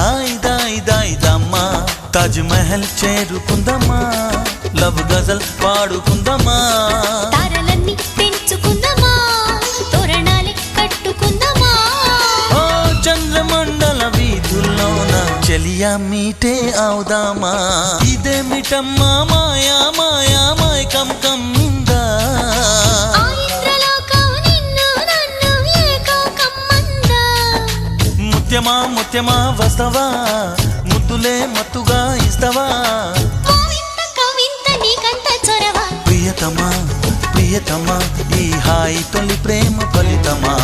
దాయిదమ్మా Taj Mahal చేరుకుందమ్మా love గజల్ పాడుకుందమ్మా తారలన్నీ పెంచుకుందమ్మా తోరణాలే కట్టుకుందమ్మా ఓ చంద్రమండల వీధుల్లోన చెలియా మీటే అవుదామా ఇదేమిటమ్మా మాయా మాయా మైకం కమ్మిందా ముత్యమా ముత్యమా వస్తవా ముద్దులే మత్తుగా ఇస్తవా ప్రియతమా ప్రియతమా ఈ హాయి తొలి ప్రేమ ఫలితమా